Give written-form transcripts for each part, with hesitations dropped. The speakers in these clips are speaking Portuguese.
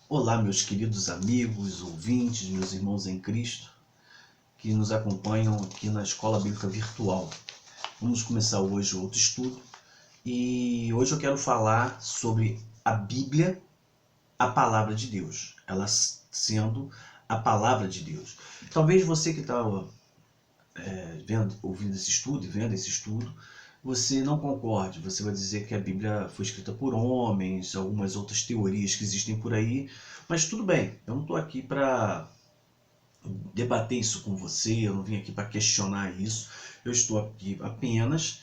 Olá, meus queridos amigos, ouvintes, meus irmãos em Cristo, que nos acompanham aqui na Escola Bíblica Virtual. Vamos começar hoje outro estudo e hoje eu quero falar sobre a Bíblia, a Palavra de Deus, ela sendo a Palavra de Deus. Talvez você que está ouvindo esse estudo e vendo esse estudo, você não concorde, você vai dizer que a Bíblia foi escrita por homens, algumas outras teorias que existem por aí, mas tudo bem, eu não estou aqui para debater isso com você, eu não vim aqui para questionar isso, eu estou aqui apenas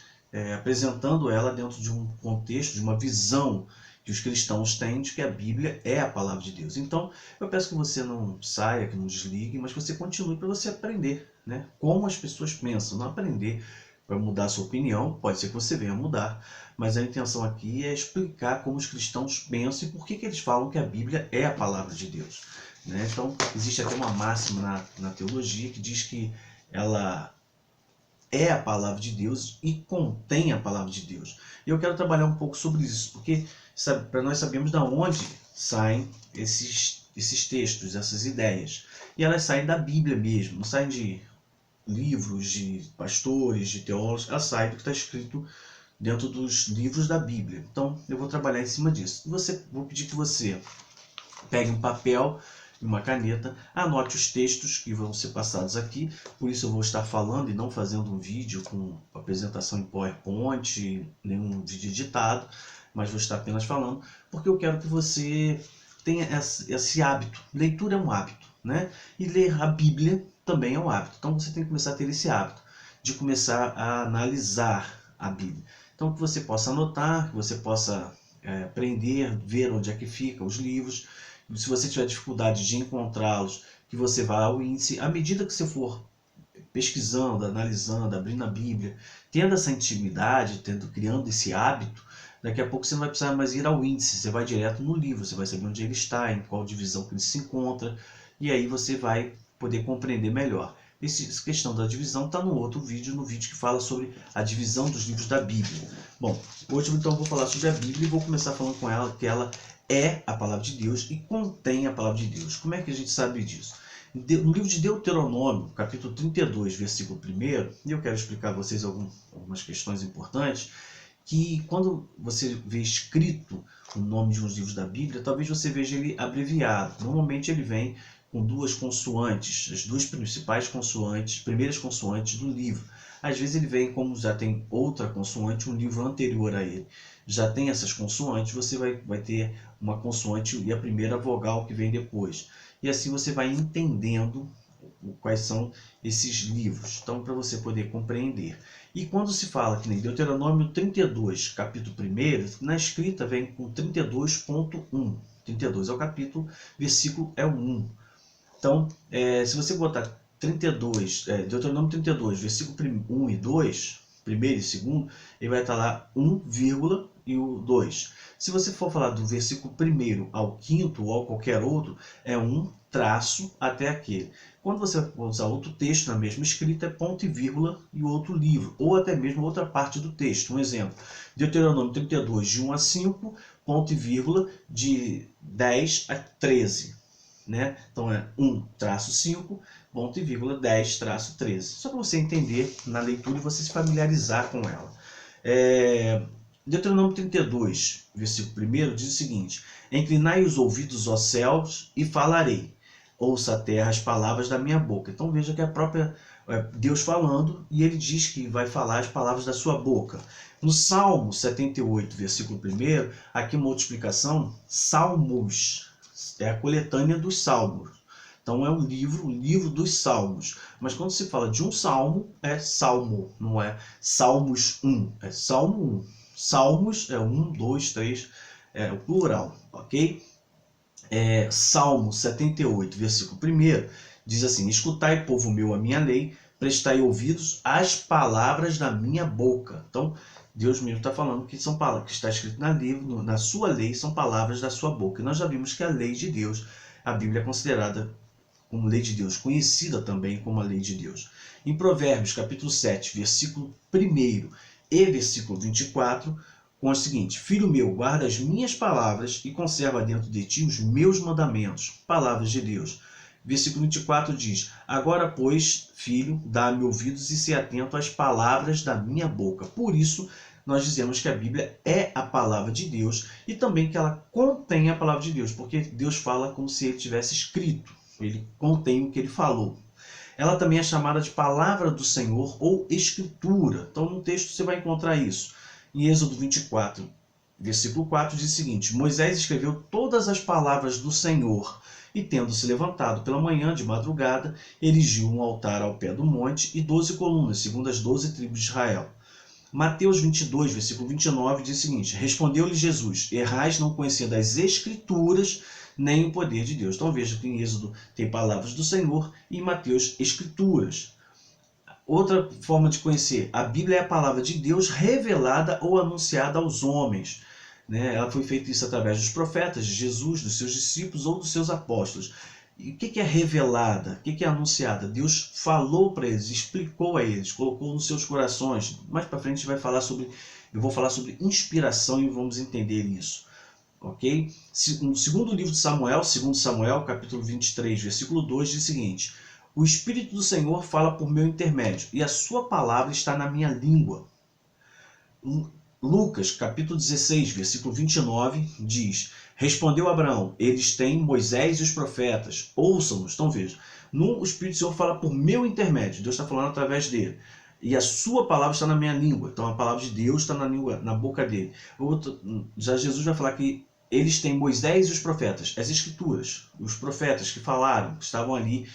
apresentando ela dentro de um contexto, de uma visão que os cristãos têm de que a Bíblia é a palavra de Deus. Então, eu peço que você não saia, que não desligue, mas que você continue para você aprender, né? Como as pessoas pensam, não aprender para mudar a sua opinião, pode ser que você venha mudar, mas a intenção aqui é explicar como os cristãos pensam e por que eles falam que a Bíblia é a palavra de Deus. Né? Então, existe até uma máxima na teologia que diz que ela é a palavra de Deus e contém a palavra de Deus. E eu quero trabalhar um pouco sobre isso, porque para nós sabemos de onde saem esses textos, essas ideias. E elas saem da Bíblia mesmo, não saem de livros, de pastores, de teólogos, elas saem do que está escrito dentro dos livros da Bíblia. Então, eu vou trabalhar em cima disso. Vou pedir que você pegue um papel e uma caneta, anote os textos que vão ser passados aqui, por isso eu vou estar falando e não fazendo um vídeo com apresentação em PowerPoint, nenhum vídeo editado, mas vou estar apenas falando, porque eu quero que você tenha esse hábito. Leitura é um hábito, né? E ler a Bíblia também é um hábito. Então você tem que começar a ter esse hábito de começar a analisar a Bíblia. Então que você possa anotar, que você possa aprender, ver onde é que ficam os livros. Se você tiver dificuldade de encontrá-los, que você vá ao índice. À medida que você for pesquisando, analisando, abrindo a Bíblia, tendo essa intimidade, criando esse hábito, daqui a pouco você não vai precisar mais ir ao índice, você vai direto no livro, você vai saber onde ele está, em qual divisão que ele se encontra, e aí você vai poder compreender melhor. Essa questão da divisão está no outro vídeo, no vídeo que fala sobre a divisão dos livros da Bíblia. Bom, hoje então eu vou falar sobre a Bíblia e vou começar falando com ela que ela é a palavra de Deus e contém a palavra de Deus. Como é que a gente sabe disso? No livro de Deuteronômio, capítulo 32, versículo 1, e eu quero explicar a vocês algumas questões importantes, que quando você vê escrito o nome de uns livros da Bíblia, talvez você veja ele abreviado. Normalmente ele vem com duas consoantes, as duas principais consoantes, primeiras consoantes do livro. Às vezes ele vem como já tem outra consoante, um livro anterior a ele já tem essas consoantes, você vai ter uma consoante e a primeira vogal que vem depois. E assim você vai entendendo quais são esses livros, então para você poder compreender. E quando se fala que em Deuteronômio 32, capítulo 1, na escrita vem com 32.1. 32 é o capítulo, versículo é o 1. Então, se você botar 32, Deuteronômio 32, versículo 1 e 2, primeiro e segundo, ele vai estar lá 1, e o 2. Se você for falar do versículo 1 ao 5º ou qualquer outro, é um traço até aquele. Quando você for usar outro texto na mesma escrita, é ponto e vírgula e outro livro, ou até mesmo outra parte do texto. Um exemplo, Deuteronômio 32, de 1 a 5, ponto e vírgula, de 10 a 13. Né? Então é 1-5, ponto e vírgula, 10-13. Só para você entender na leitura e você se familiarizar com ela. Deuteronômio 32, versículo 1, diz o seguinte: Inclinai os ouvidos, ó céus, e falarei. Ouça a terra as palavras da minha boca. Então veja que é a própria Deus falando, e ele diz que vai falar as palavras da sua boca. No Salmo 78, versículo 1, aqui uma outra explicação, Salmos, é a coletânea dos salmos. Então é o livro dos salmos. Mas quando se fala de um salmo, é salmo, não é Salmos 1, é Salmo 1. Salmos é 1, 2, 3, é o plural, ok? Salmo 78, versículo 1, diz assim: Escutai, povo meu, a minha lei, prestai ouvidos às palavras da minha boca. Então, Deus mesmo está falando que são palavras que está escrito na sua lei, são palavras da sua boca. E nós já vimos que a lei de Deus, a Bíblia é considerada como lei de Deus, conhecida também como a lei de Deus. Em Provérbios, capítulo 7, versículo 1 e versículo 24, com o seguinte: filho meu, guarda as minhas palavras e conserva dentro de ti os meus mandamentos. Palavras de Deus. Versículo 24 diz: agora, pois, filho, dá-me ouvidos e se atento às palavras da minha boca. Por isso, nós dizemos que a Bíblia é a palavra de Deus e também que ela contém a palavra de Deus, porque Deus fala como se ele tivesse escrito. Ele contém o que ele falou. Ela também é chamada de palavra do Senhor ou escritura. Então, no texto você vai encontrar isso. Em Êxodo 24, versículo 4, diz o seguinte: Moisés escreveu todas as palavras do Senhor e, tendo se levantado pela manhã de madrugada, erigiu um altar ao pé do monte e 12 colunas, segundo as 12 tribos de Israel. Mateus 22, versículo 29, diz o seguinte: respondeu-lhe Jesus: errais não conhecendo as Escrituras, nem o poder de Deus. Então veja que em Êxodo tem palavras do Senhor e em Mateus, Escrituras. Outra forma de conhecer: a Bíblia é a palavra de Deus revelada ou anunciada aos homens. Ela foi feita isso através dos profetas, de Jesus, dos seus discípulos ou dos seus apóstolos. E o que é revelada? O que é anunciada? Deus falou para eles, explicou a eles, colocou nos seus corações. Mais para frente eu vou falar sobre inspiração e vamos entender isso. Ok? No segundo livro de Samuel, 2 Samuel, capítulo 23, versículo 2, diz o seguinte: o Espírito do Senhor fala por meu intermédio, e a sua palavra está na minha língua. Lucas, capítulo 16, versículo 29, diz: respondeu Abraão: eles têm Moisés e os profetas, ouçam-nos. Então veja, o Espírito do Senhor fala por meu intermédio, Deus está falando através dele. E a sua palavra está na minha língua. Então a palavra de Deus está na boca dele. Já Jesus vai falar que eles têm Moisés e os profetas, as escrituras, os profetas que falaram, que estavam ali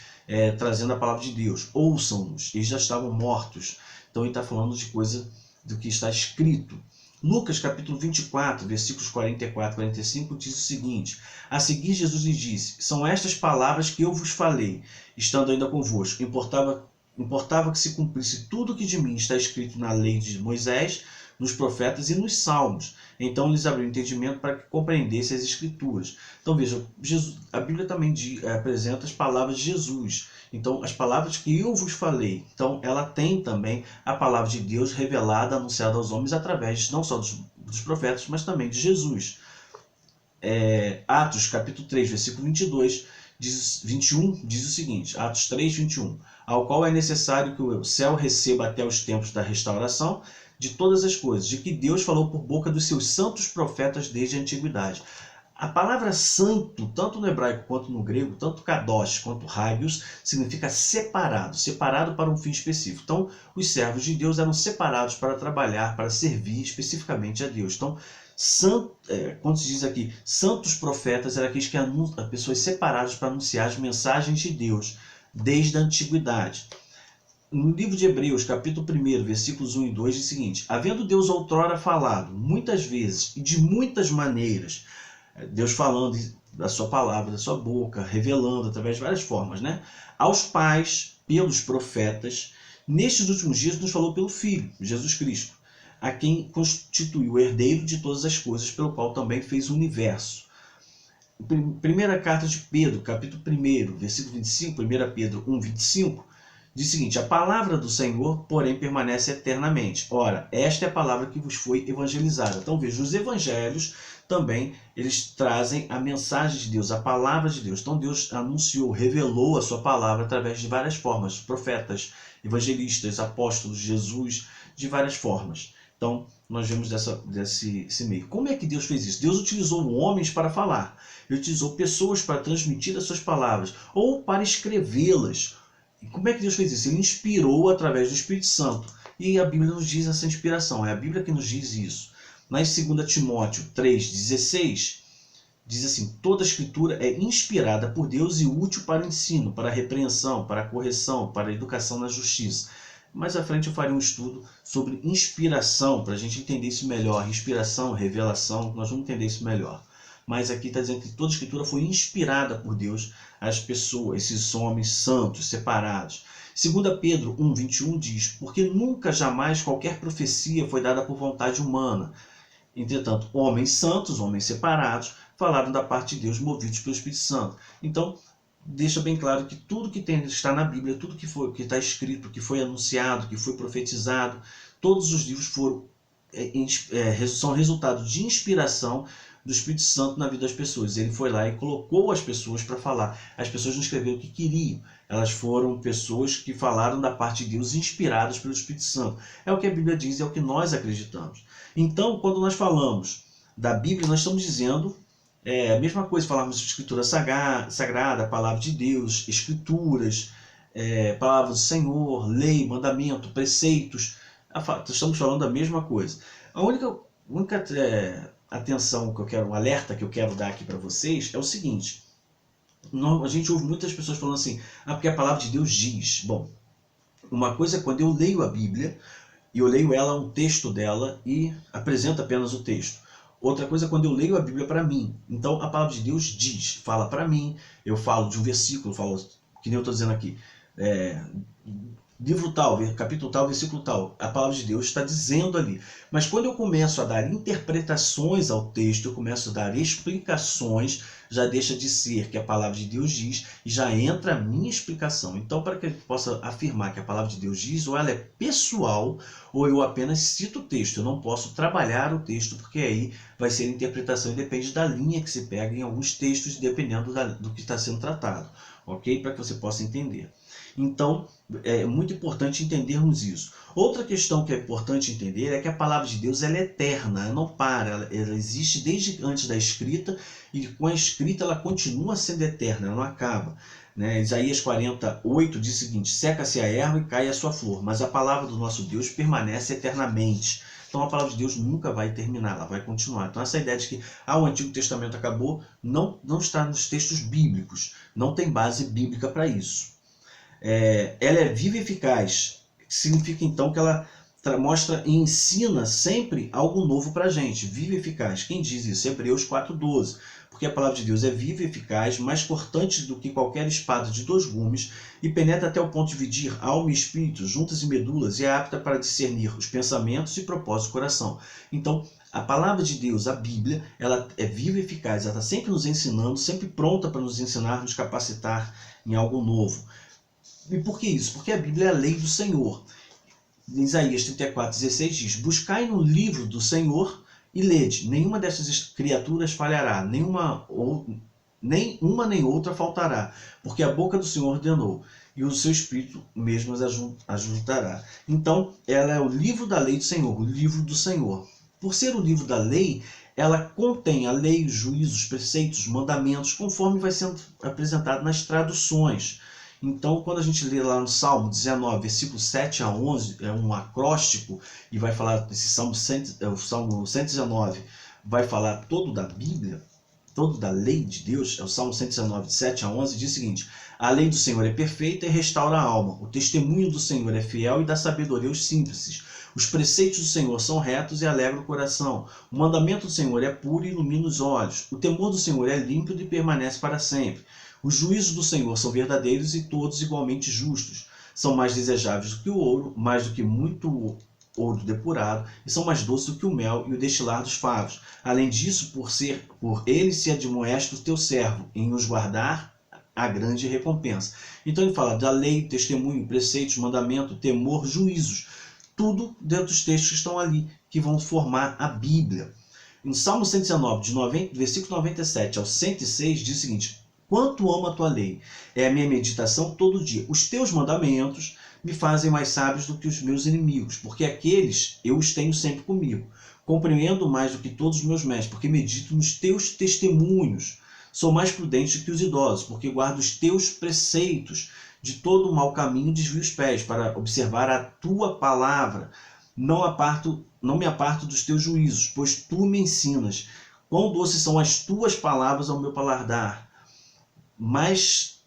trazendo a palavra de Deus. Ouçam-nos, eles já estavam mortos. Então ele está falando de coisa do que está escrito. Lucas capítulo 24, versículos 44 e 45 diz o seguinte: a seguir Jesus lhe disse: são estas palavras que eu vos falei, estando ainda convosco. Importava que se cumprisse tudo o que de mim está escrito na lei de Moisés, nos profetas e nos salmos. Então eles abriram o entendimento para que compreendessem as escrituras. Então veja, a Bíblia também apresenta as palavras de Jesus. Então as palavras que eu vos falei. Então ela tem também a palavra de Deus revelada, anunciada aos homens através não só dos profetas, mas também de Jesus. Atos capítulo 3, versículo 21 diz o seguinte: Atos 3, 21, ao qual é necessário que o céu receba até os tempos da restauração de todas as coisas, de que Deus falou por boca dos seus santos profetas desde a antiguidade. A palavra santo, tanto no hebraico quanto no grego, tanto kadosh quanto hagios, significa separado, separado para um fim específico. Então, os servos de Deus eram separados para trabalhar, para servir especificamente a Deus. Então, quando se diz aqui santos profetas, eram aqueles pessoas separadas para anunciar as mensagens de Deus desde a antiguidade. No livro de Hebreus, capítulo 1, versículos 1 e 2, diz o seguinte: havendo Deus outrora falado, muitas vezes e de muitas maneiras, Deus falando da sua palavra, da sua boca, revelando através de várias formas, aos pais, pelos profetas, nestes últimos dias nos falou pelo Filho, Jesus Cristo, a quem constituiu o herdeiro de todas as coisas, pelo qual também fez o universo. Primeira carta de Pedro, capítulo 1, versículo 25, 1 Pedro 1, 25, diz o seguinte: a palavra do Senhor, porém, permanece eternamente. Ora, esta é a palavra que vos foi evangelizada. Então veja, os evangelhos também, eles trazem a mensagem de Deus, a palavra de Deus. Então Deus anunciou, revelou a sua palavra através de várias formas, profetas, evangelistas, apóstolos, Jesus, de várias formas. Então, nós vemos desse meio. Como é que Deus fez isso? Deus utilizou homens para falar. Ele utilizou pessoas para transmitir as suas palavras ou para escrevê-las. E como é que Deus fez isso? Ele inspirou através do Espírito Santo. E a Bíblia nos diz essa inspiração. É a Bíblia que nos diz isso. Lá em 2 Timóteo 3,16, diz assim: toda a Escritura é inspirada por Deus e útil para o ensino, para a repreensão, para a correção, para a educação na justiça. Mais à frente eu farei um estudo sobre inspiração, para a gente entender isso melhor. Inspiração, revelação, nós vamos entender isso melhor. Mas aqui está dizendo que toda a Escritura foi inspirada por Deus às pessoas, esses homens santos, separados. 2 Pedro 1, 21 diz: porque nunca, jamais, qualquer profecia foi dada por vontade humana. Entretanto, homens santos, homens separados, falaram da parte de Deus, movidos pelo Espírito Santo. Então, deixa bem claro que tudo que está na Bíblia, tudo que está escrito, que foi anunciado, que foi profetizado, todos os livros foram são resultado de inspiração do Espírito Santo na vida das pessoas. Ele foi lá e colocou as pessoas para falar. As pessoas não escreveram o que queriam. Elas foram pessoas que falaram da parte de Deus, inspiradas pelo Espírito Santo. É o que a Bíblia diz, é o que nós acreditamos. Então, quando nós falamos da Bíblia, nós estamos dizendo a mesma coisa. Falamos de Escritura Sagrada, a Palavra de Deus, Escrituras, Palavra do Senhor, lei, mandamento, preceitos. Estamos falando da mesma coisa. A única atenção que eu quero, um alerta que eu quero dar aqui para vocês é o seguinte. A gente ouve muitas pessoas falando assim, porque a palavra de Deus diz. Bom, uma coisa é quando eu leio a Bíblia, e eu leio ela, um texto dela, e apresento apenas o texto. Outra coisa é quando eu leio a Bíblia para mim. Então a palavra de Deus diz, fala para mim, eu falo de um versículo, falo, que nem eu estou dizendo aqui, livro tal, capítulo tal, versículo tal, a palavra de Deus está dizendo ali. Mas quando eu começo a dar interpretações ao texto, eu começo a dar explicações, já deixa de ser que a palavra de Deus diz e já entra a minha explicação. Então, para que eu possa afirmar que a palavra de Deus diz, ou ela é pessoal, ou eu apenas cito o texto. Eu não posso trabalhar o texto, porque aí vai ser interpretação e depende da linha que se pega em alguns textos, dependendo do que está sendo tratado, ok? Para que você possa entender. Então, é muito importante entendermos isso. Outra questão que é importante entender é que a palavra de Deus ela é eterna, ela não para, ela existe desde antes da escrita e com a escrita ela continua sendo eterna, ela não acaba. Isaías 48 diz o seguinte, seca-se a erva e cai a sua flor, mas a palavra do nosso Deus permanece eternamente. Então a palavra de Deus nunca vai terminar, ela vai continuar. Então essa ideia de que o Antigo Testamento acabou, não está nos textos bíblicos, não tem base bíblica para isso. Ela é viva e eficaz, significa então que ela mostra e ensina sempre algo novo para a gente, viva e eficaz. Quem diz isso? Hebreus 4:12, porque a palavra de Deus é viva e eficaz, mais cortante do que qualquer espada de 2 gumes, e penetra até o ponto de dividir alma e espírito, juntas e medulas, e é apta para discernir os pensamentos e propósitos do coração. Então, a palavra de Deus, a Bíblia, ela é viva e eficaz, ela está sempre nos ensinando, sempre pronta para nos ensinar, nos capacitar em algo novo. E por que isso? Porque a Bíblia é a lei do Senhor. Em Isaías 34:16 diz, buscai no livro do Senhor e lede, nenhuma dessas criaturas falhará, nem uma nem outra faltará, porque a boca do Senhor ordenou, e o seu Espírito mesmo as ajuntará. Então, ela é o livro da lei do Senhor, o livro do Senhor. Por ser o livro da lei, ela contém a lei, os juízos, preceitos, mandamentos, conforme vai sendo apresentado nas traduções. Então, quando a gente lê lá no Salmo 19, versículo 7 a 11, é um acróstico, e vai falar, esse Salmo 119, vai falar todo da Bíblia, todo da lei de Deus, é o Salmo 119, de 7 a 11, diz o seguinte, a lei do Senhor é perfeita e restaura a alma, o testemunho do Senhor é fiel e dá sabedoria aos simples. Os preceitos do Senhor são retos e alegram o coração. O mandamento do Senhor é puro e ilumina os olhos. O temor do Senhor é límpido e permanece para sempre. Os juízos do Senhor são verdadeiros e todos igualmente justos. São mais desejáveis do que o ouro, mais do que muito ouro depurado, e são mais doces do que o mel e o destilar dos favos. Além disso, por ele se admoesta o teu servo, em os guardar a grande recompensa. Então ele fala da lei, testemunho, preceitos, mandamento, temor, juízos. Tudo dentro dos textos que estão ali, que vão formar a Bíblia. Em Salmo 119, versículo 97 ao 106, diz o seguinte, quanto amo a tua lei, é a minha meditação todo dia. Os teus mandamentos me fazem mais sábios do que os meus inimigos, porque aqueles eu os tenho sempre comigo. Compreendo mais do que todos os meus mestres, porque medito nos teus testemunhos. Sou mais prudente do que os idosos, porque guardo os teus preceitos. De todo o mau caminho desvio os pés, para observar a tua palavra. Não me aparto dos teus juízos, pois tu me ensinas. Quão doces são as tuas palavras ao meu paladar. Mais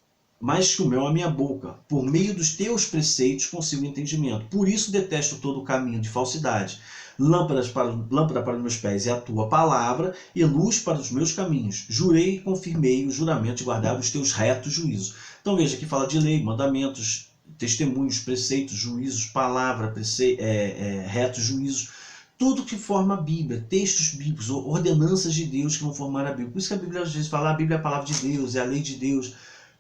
que o mel à minha boca. Por meio dos teus preceitos consigo entendimento. Por isso detesto todo o caminho de falsidade. Lâmpada para os meus pés é a tua palavra e luz para os meus caminhos. Jurei e confirmei o juramento de guardar os teus retos juízos. Então veja que fala de lei, mandamentos, testemunhos, preceitos, juízos, palavra, retos juízos. Tudo que forma a Bíblia, textos bíblicos, ordenanças de Deus que vão formar a Bíblia. Por isso que a Bíblia às vezes fala, a Bíblia é a palavra de Deus, é a lei de Deus.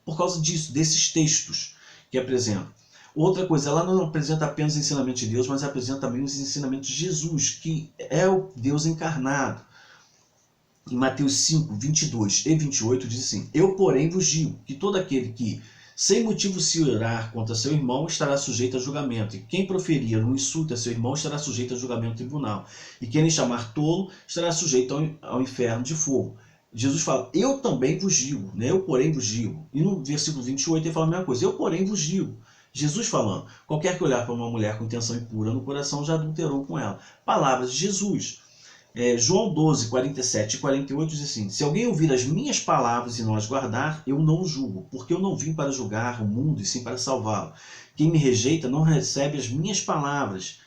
Por causa disso, desses textos que apresentam. Outra coisa, ela não apresenta apenas os ensinamentos de Deus, mas apresenta também os ensinamentos de Jesus, que é o Deus encarnado. Em Mateus 5, 22 e 28 diz assim: Eu, porém, vos digo que todo aquele que sem motivo se irar contra seu irmão estará sujeito a julgamento, e quem proferir um insulto a seu irmão estará sujeito a julgamento no tribunal, e quem lhe chamar tolo estará sujeito ao inferno de fogo. Jesus fala, eu também vos digo, né? Eu porém vos digo. E no versículo 28 ele fala a mesma coisa, eu porém vos digo. Jesus falando, qualquer que olhar para uma mulher com intenção impura no coração já adulterou com ela. Palavras de Jesus. João 12, 47 e 48 diz assim, se alguém ouvir as minhas palavras e não as guardar, eu não o julgo, porque eu não vim para julgar o mundo e sim para salvá-lo. Quem me rejeita não recebe as minhas palavras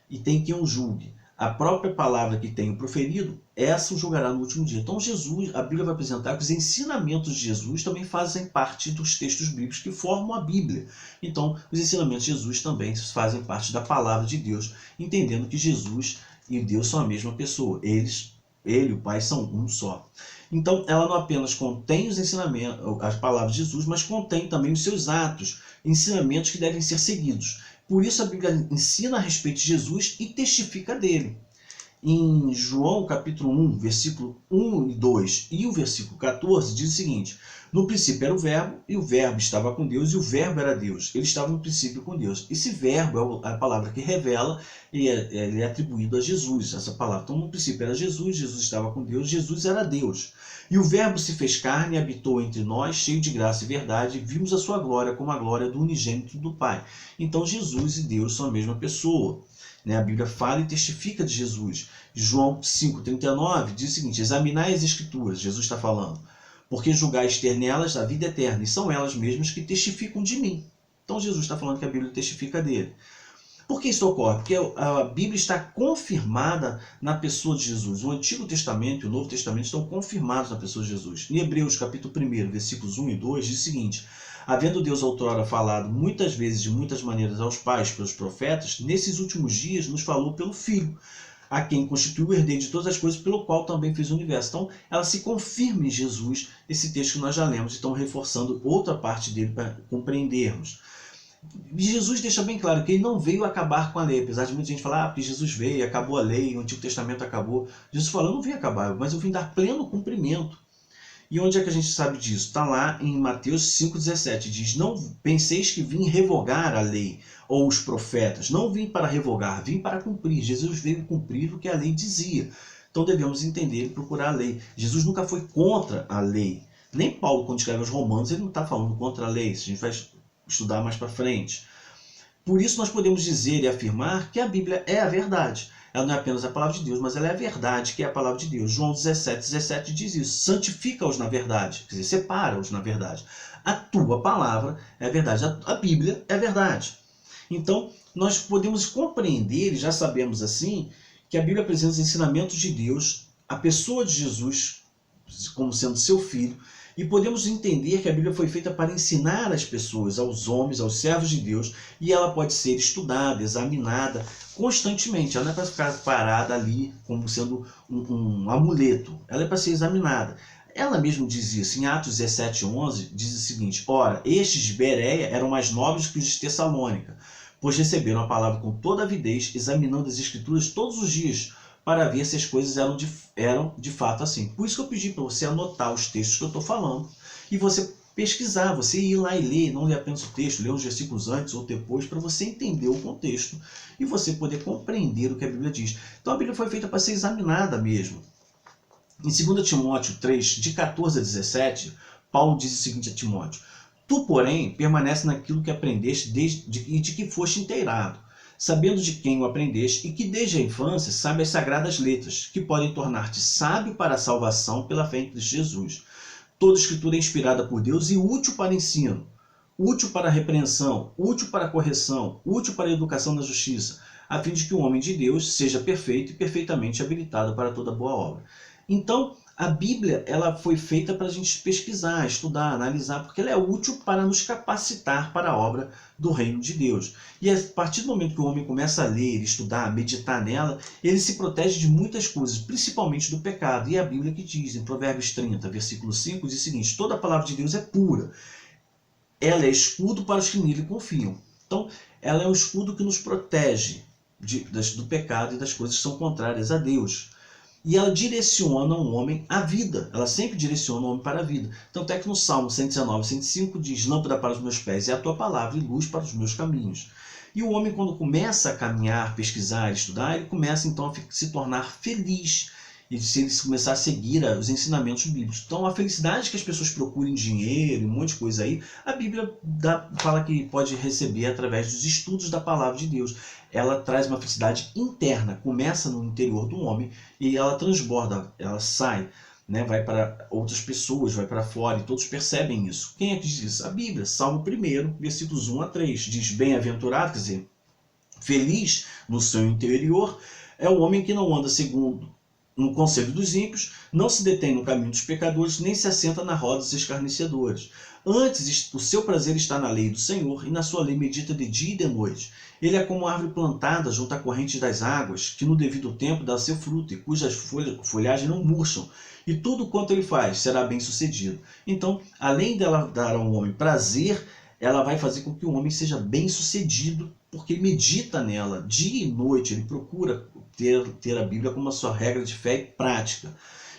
e tem quem o julgue. A própria palavra que tenho proferido, essa o julgará no último dia. Então Jesus, a Bíblia vai apresentar que os ensinamentos de Jesus também fazem parte dos textos bíblicos que formam a Bíblia. Então os ensinamentos de Jesus também fazem parte da palavra de Deus, entendendo que Jesus e Deus são a mesma pessoa. Ele e o Pai são um só. Então ela não apenas contém os ensinamentos, as palavras de Jesus, mas contém também os seus atos, ensinamentos que devem ser seguidos. Por isso a Bíblia ensina a respeito de Jesus e testifica dele. Em João capítulo 1, versículo 1 e 2 e o versículo 14 diz o seguinte, no princípio era o verbo, e o verbo estava com Deus, e o verbo era Deus. Ele estava no princípio com Deus. Esse verbo é a palavra que revela, e ele é atribuído a Jesus, essa palavra. Então no princípio era Jesus, Jesus estava com Deus, Jesus era Deus. E o verbo se fez carne e habitou entre nós, cheio de graça e verdade, e vimos a sua glória como a glória do unigênito do Pai. Então Jesus e Deus são a mesma pessoa. A Bíblia fala e testifica de Jesus. João 5,39 diz o seguinte, examinai as Escrituras, Jesus está falando, porque julgais ter nelas a vida eterna, e são elas mesmas que testificam de mim. Então Jesus está falando que a Bíblia testifica dele. Por que isso ocorre? Porque a Bíblia está confirmada na pessoa de Jesus. O Antigo Testamento e o Novo Testamento estão confirmados na pessoa de Jesus. Em Hebreus capítulo 1, versículos 1 e 2 diz o seguinte, havendo Deus outrora falado muitas vezes de muitas maneiras aos pais pelos profetas, nesses últimos dias nos falou pelo Filho, a quem constituiu o herdeiro de todas as coisas, pelo qual também fez o universo. Então, ela se confirma em Jesus, esse texto que nós já lemos, e estão reforçando outra parte dele para compreendermos. Jesus deixa bem claro que ele não veio acabar com a lei, apesar de muita gente falar, porque Jesus veio, acabou a lei, o Antigo Testamento acabou. Jesus falou, eu não vim acabar, mas eu vim dar pleno cumprimento. E onde é que a gente sabe disso? Está lá em Mateus 5,17, diz, não penseis que vim revogar a lei ou os profetas, não vim para revogar, vim para cumprir. Jesus veio cumprir o que a lei dizia. Então devemos entender e procurar a lei. Jesus nunca foi contra a lei. Nem Paulo, quando escreve aos Romanos, ele não está falando contra a lei. Isso a gente vai estudar mais para frente. Por isso nós podemos dizer e afirmar que a Bíblia é a verdade. Ela não é apenas a palavra de Deus, mas ela é a verdade, que é a palavra de Deus. João 17 diz isso. Santifica-os na verdade. Quer dizer, separa-os na verdade. A tua palavra é a verdade. A Bíblia é a verdade. Então, nós podemos compreender, e já sabemos assim, que a Bíblia apresenta os ensinamentos de Deus, a pessoa de Jesus, como sendo seu filho, e podemos entender que a Bíblia foi feita para ensinar as pessoas, aos homens, aos servos de Deus, e ela pode ser estudada, examinada constantemente. Ela não é para ficar parada ali como sendo um amuleto. Ela é para ser examinada. Ela mesma dizia assim, em Atos 17:11, diz o seguinte, ora, estes de Bereia eram mais nobres que os de Tessalônica, pois receberam a palavra com toda avidez, examinando as Escrituras todos os dias, para ver se as coisas eram de fato assim. Por isso que eu pedi para você anotar os textos que eu estou falando e você pesquisar, você ir lá e ler, não ler apenas o texto, ler os versículos antes ou depois, para você entender o contexto e você poder compreender o que a Bíblia diz. Então a Bíblia foi feita para ser examinada mesmo. Em 2 Timóteo 3, de 14 a 17, Paulo diz o seguinte a Timóteo, tu, porém, permanece naquilo que aprendeste e de que foste inteirado, sabendo de quem o aprendeste e que desde a infância sabe as sagradas letras, que podem tornar-te sábio para a salvação pela fé em Cristo Jesus. Toda escritura é inspirada por Deus e útil para ensino, útil para a repreensão, útil para a correção, útil para a educação na justiça, a fim de que o homem de Deus seja perfeito e perfeitamente habilitado para toda boa obra. Então, a Bíblia ela foi feita para a gente pesquisar, estudar, analisar, porque ela é útil para nos capacitar para a obra do reino de Deus. E a partir do momento que o homem começa a ler, estudar, meditar nela, ele se protege de muitas coisas, principalmente do pecado. E é a Bíblia que diz, em Provérbios 30, versículo 5, diz o seguinte, toda a palavra de Deus é pura. Ela é escudo para os que nele confiam. Então, ela é um escudo que nos protege do pecado e das coisas que são contrárias a Deus. E ela direciona o homem à vida. Ela sempre direciona o homem para a vida. Tanto é que no Salmo 119, 105 diz: lâmpada para os meus pés é a tua palavra e luz para os meus caminhos. E o homem, quando começa a caminhar, pesquisar, estudar, ele começa então a se tornar feliz. E se ele começar a seguir os ensinamentos bíblicos. Então, a felicidade que as pessoas procurem dinheiro, um monte de coisa aí, a Bíblia fala que pode receber através dos estudos da palavra de Deus. Ela traz uma felicidade interna, começa no interior do homem e ela transborda, ela sai, né, vai para outras pessoas, vai para fora, e todos percebem isso. Quem é que diz isso? A Bíblia, Salmo 1, versículos 1 a 3, diz: bem-aventurado, quer dizer, feliz no seu interior, é o homem que não anda segundo no conselho dos ímpios, não se detém no caminho dos pecadores, nem se assenta na roda dos escarnecedores. Antes, o seu prazer está na lei do Senhor, e na sua lei medita de dia e de noite. Ele é como árvore plantada junto à corrente das águas, que no devido tempo dá seu fruto, e cujas folhagens não murcham. E tudo quanto ele faz será bem sucedido. Então, além dela dar ao homem prazer, ela vai fazer com que o homem seja bem sucedido, porque ele medita nela dia e noite, ele procura ter a Bíblia como a sua regra de fé e prática.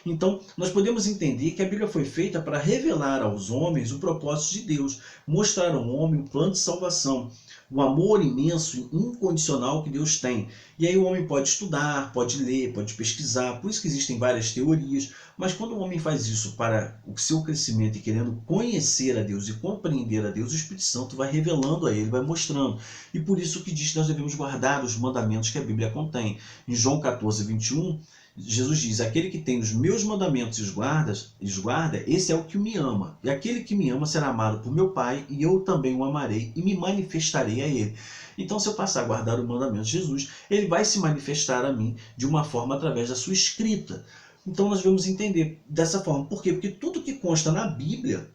Então, nós podemos entender que a Bíblia foi feita para revelar aos homens o propósito de Deus, mostrar ao homem o plano de salvação, o amor imenso e incondicional que Deus tem. E aí o homem pode estudar, pode ler, pode pesquisar, por isso que existem várias teorias, mas quando o homem faz isso para o seu crescimento e querendo conhecer a Deus e compreender a Deus, o Espírito Santo vai revelando a ele, vai mostrando. E por isso que diz que nós devemos guardar os mandamentos que a Bíblia contém. Em João 14, 21, Jesus diz: aquele que tem os meus mandamentos e os guarda, esse é o que me ama. E aquele que me ama será amado por meu Pai, e eu também o amarei e me manifestarei a ele. Então, se eu passar a guardar o mandamento de Jesus, ele vai se manifestar a mim de uma forma através da sua escrita. Então, nós devemos entender dessa forma. Por quê? Porque tudo que consta na Bíblia,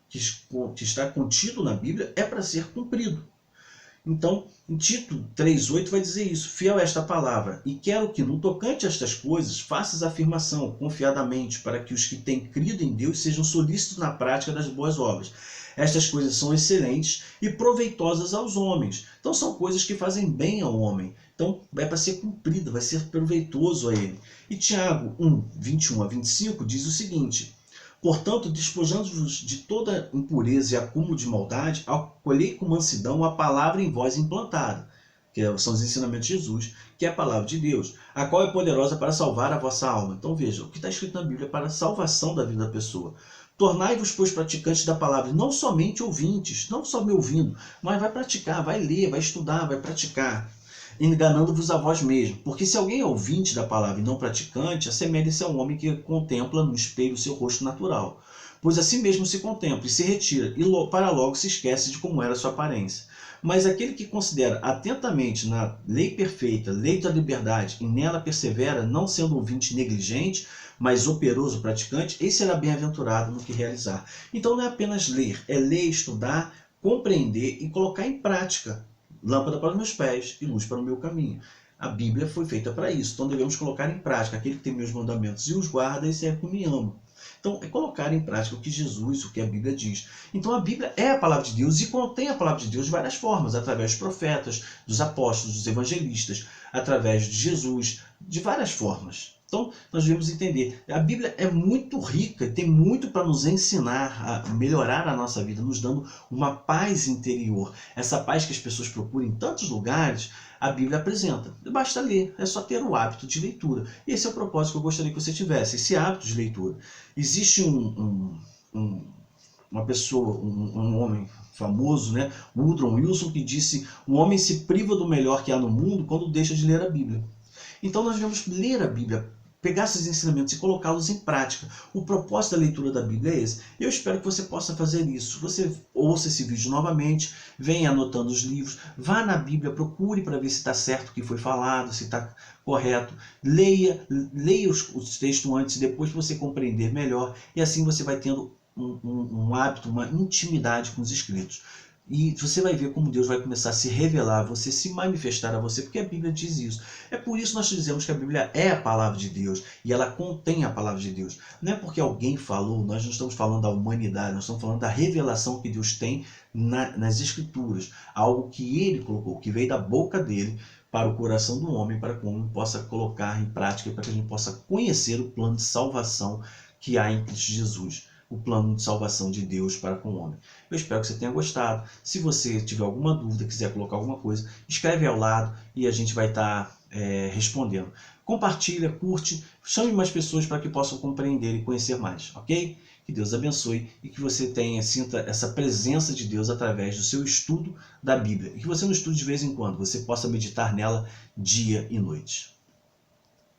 que está contido na Bíblia, é para ser cumprido. Então, em Tito 3,8 vai dizer isso: fiel é esta palavra, e quero que, no tocante a estas coisas, faças afirmação confiadamente, para que os que têm crido em Deus sejam solícitos na prática das boas obras. Estas coisas são excelentes e proveitosas aos homens. Então, são coisas que fazem bem ao homem. Então, é para ser cumprida, vai ser proveitoso a ele. E Tiago 1, 21 a 25 diz o seguinte: portanto, despojando-vos de toda impureza e acúmulo de maldade, acolhei com mansidão a palavra em vós implantada, que são os ensinamentos de Jesus, que é a palavra de Deus, a qual é poderosa para salvar a vossa alma. Então veja, o que está escrito na Bíblia é para a salvação da vida da pessoa. Tornai-vos, pois, praticantes da palavra, não somente ouvintes, não só me ouvindo, mas vai praticar, vai ler, vai estudar, vai praticar, enganando-vos a vós mesmos. Porque se alguém é ouvinte da palavra e não praticante, assemelha-se a um homem que contempla no espelho o seu rosto natural. Pois assim mesmo se contempla e se retira, e para logo se esquece de como era a sua aparência. Mas aquele que considera atentamente na lei perfeita, lei da liberdade, e nela persevera, não sendo ouvinte negligente, mas operoso praticante, esse será bem-aventurado no que realizar. Então não é apenas ler, é ler, estudar, compreender e colocar em prática. Lâmpada para os meus pés e luz para o meu caminho. A Bíblia foi feita para isso, então devemos colocar em prática. Aquele que tem meus mandamentos e os guarda, esse é que me ama. Então, é colocar em prática o que Jesus, o que a Bíblia diz. Então, a Bíblia é a palavra de Deus e contém a palavra de Deus de várias formas, através dos profetas, dos apóstolos, dos evangelistas, através de Jesus, de várias formas. Então, nós devemos entender, a Bíblia é muito rica, tem muito para nos ensinar a melhorar a nossa vida, nos dando uma paz interior. Essa paz que as pessoas procuram em tantos lugares, a Bíblia apresenta. Basta ler, é só ter o hábito de leitura. E esse é o propósito que eu gostaria que você tivesse, esse hábito de leitura. Existe uma pessoa, um homem famoso, né, Woodrow Wilson, que disse: o homem se priva do melhor que há no mundo quando deixa de ler a Bíblia. Então nós devemos ler a Bíblia, pegar esses ensinamentos e colocá-los em prática. O propósito da leitura da Bíblia é esse. Eu espero que você possa fazer isso. Você ouça esse vídeo novamente, venha anotando os livros, vá na Bíblia, procure para ver se está certo o que foi falado, se está correto. Leia os textos antes e depois você compreender melhor. E assim você vai tendo um hábito, uma intimidade com os escritos. E você vai ver como Deus vai começar a se revelar a você, se manifestar a você, porque a Bíblia diz isso. É por isso que nós dizemos que a Bíblia é a palavra de Deus e ela contém a palavra de Deus. Não é porque alguém falou, nós não estamos falando da humanidade, nós estamos falando da revelação que Deus tem nas Escrituras. Algo que Ele colocou, que veio da boca dele para o coração do homem, para que o homem possa colocar em prática, para que a gente possa conhecer o plano de salvação que há em Cristo Jesus. O plano de salvação de Deus para com o homem. Eu espero que você tenha gostado. Se você tiver alguma dúvida, quiser colocar alguma coisa, escreve ao lado e a gente vai estar respondendo. Compartilha, curte, chame mais pessoas para que possam compreender e conhecer mais, ok? Que Deus abençoe e que você sinta essa presença de Deus através do seu estudo da Bíblia. E que você não estude de vez em quando, você possa meditar nela dia e noite.